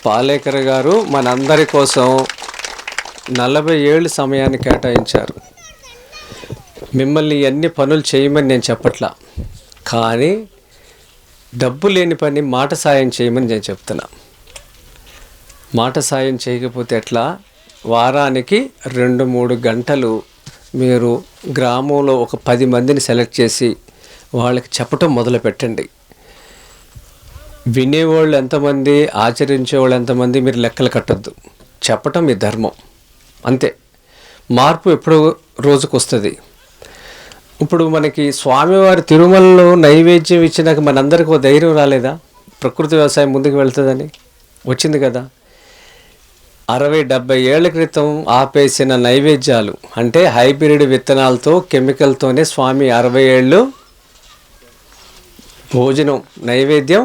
పాలేకర్ గారు మనందరి కోసం 40 ఏళ్ళు సమయాన్ని కేటాయించారు. మిమ్మల్ని అన్ని పనులు చేయమని నేను చెప్పట్లా, కానీ డబ్బు లేని పని మాట సాయం చేయమని నేను చెప్తున్నా. మాట సాయం చేయకపోతే ఎట్లా? వారానికి 2-3 గంటలు మీరు గ్రామంలో ఒక 10 మందిని సెలెక్ట్ చేసి వాళ్ళకి చెప్పటం మొదలు పెట్టండి. వినేవాళ్ళు ఎంతమంది, ఆచరించేవాళ్ళు ఎంతమంది మీరు లెక్కలు కట్టద్దు. చెప్పటం మీ ధర్మం, అంతే. మార్పు ఎప్పుడు రోజుకు వస్తుంది. ఇప్పుడు మనకి స్వామివారి తిరుమలలో నైవేద్యం ఇచ్చినాక మనందరికీ ఒక ధైర్యం రాలేదా? ప్రకృతి వ్యవసాయం ముందుకు వెళ్తుందని వచ్చింది కదా. 60-70 ఏళ్ల క్రితం ఆపేసిన నైవేద్యాలు అంటే హైబ్రిడ్ విత్తనాలతో, కెమికల్తోనే స్వామి 60 ఏళ్ళు భోజనం నైవేద్యం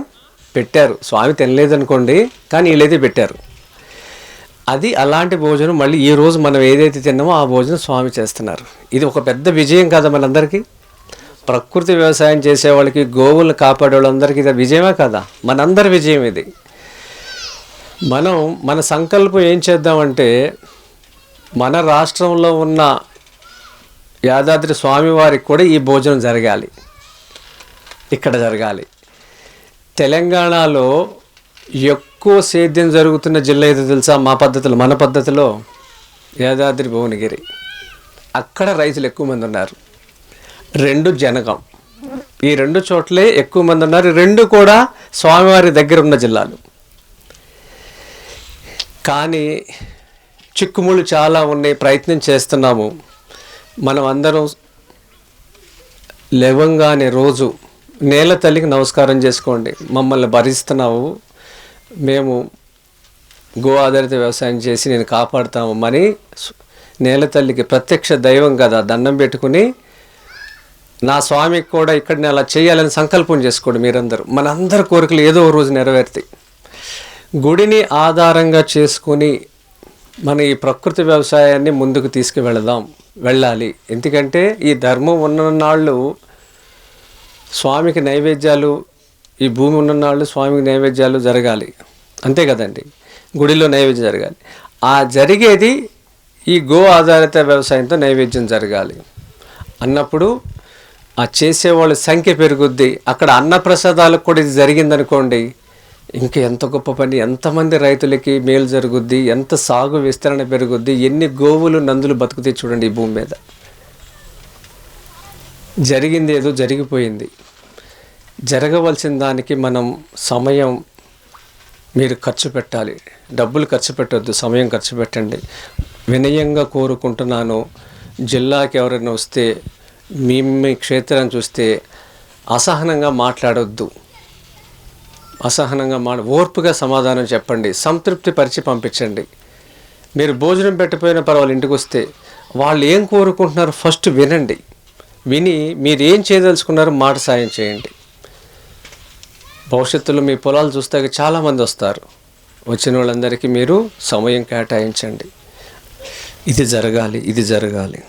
పెట్టారు. స్వామి తినలేదనుకోండి, కానీ వీళ్ళైతే పెట్టారు. అది అలాంటి భోజనం మళ్ళీ ఈరోజు మనం ఏదైతే తిన్నామో ఆ భోజనం స్వామి చేస్తున్నారు. ఇది ఒక పెద్ద విజయం కదా మనందరికీ. ప్రకృతి వ్యవసాయం చేసేవాళ్ళకి, గోవులను కాపాడే వాళ్ళందరికీ ఇది విజయమే కదా, మనందరి విజయం ఇది. మన సంకల్పం ఏం చేద్దామంటే, మన రాష్ట్రంలో ఉన్న యాదాద్రి స్వామివారికి కూడా ఈ భోజనం జరగాలి, ఇక్కడ జరగాలి. తెలంగాణలో ఎక్కువ సేద్యం జరుగుతున్న జిల్లా ఏదో తెలుసా? మన పద్ధతిలో యాదాద్రి భువనగిరి. అక్కడ రైతులు ఎక్కువ మంది ఉన్నారు. 2 జనగం, ఈ 2 చోట్లే ఎక్కువ మంది ఉన్నారు. 2 కూడా స్వామివారి దగ్గర ఉన్న జిల్లాలు. కానీ చిక్కుముళ్ళు చాలా ఉన్నాయి, ప్రయత్నం చేస్తున్నాము. మనం అందరం లేవంగానే రోజు నేల తల్లికి నమస్కారం చేసుకోండి. మమ్మల్ని భరిస్తున్నావు, మేము గో ఆధారిత వ్యవసాయం చేసి నేను కాపాడుతాము అని నేల తల్లికి ప్రత్యక్ష దైవం కదా, దండం పెట్టుకుని నా స్వామికి కూడా ఇక్కడ నేను అలా చేయాలని సంకల్పం చేసుకోండి మీరందరూ. మనందరి కోరికలు ఏదో ఒక రోజు నెరవేరుతాయి. గుడిని ఆధారంగా చేసుకుని మన ఈ ప్రకృతి వ్యవసాయాన్ని ముందుకు వెళ్ళాలి. ఎందుకంటే ఈ ధర్మం ఉన్ననాళ్ళు స్వామికి నైవేద్యాలు, ఈ భూమి ఉన్ననాళ్ళు స్వామికి నైవేద్యాలు జరగాలి, అంతే కదండి. గుడిలో నైవేద్యం జరగాలి. ఆ జరిగేది ఈ గో ఆధారిత వ్యవసాయంతో నైవేద్యం జరగాలి అన్నప్పుడు ఆ చేసేవాళ్ళ సంఖ్య పెరుగుద్ది. అక్కడ అన్నప్రసాదాలకు కూడా ఇది జరిగిందనుకోండి, ఇంకా ఎంత గొప్ప పని, ఎంతమంది రైతులకి మేలు జరుగుద్ది, ఎంత సాగు విస్తరణ పెరుగుద్ది, ఎన్ని గోవులు నందులు బతుకుతాయి చూడండి ఈ భూమి మీద. జరిగింది ఏదో జరిగిపోయింది. జరగవలసిన దానికి మనం సమయం మీరు ఖర్చు పెట్టాలి. డబ్బులు ఖర్చు పెట్టొద్దు, సమయం ఖర్చు పెట్టండి. వినయంగా కోరుకుంటున్నాను. జిల్లాకి ఎవరైనా వస్తే మీ క్షేత్రాన్ని చూస్తే అసహనంగా మాట్లాడొద్దు. ఓర్పుగా సమాధానం చెప్పండి. సంతృప్తి పరిచి పంపించండి. మీరు భోజనం పెట్టకపోయినా పర్వాలేదు, ఇంటికి వస్తే వాళ్ళు ఏం కోరుకుంటున్నారో ఫస్ట్ వినండి. విని మీరు ఏం చేయదలుచుకున్నారో మాట సాయం చేయండి. భవిష్యత్తులో మీ పొలాలు చూస్తే చాలామంది వస్తారు. వచ్చిన వాళ్ళందరికీ మీరు సమయం కేటాయించండి. ఇది జరగాలి.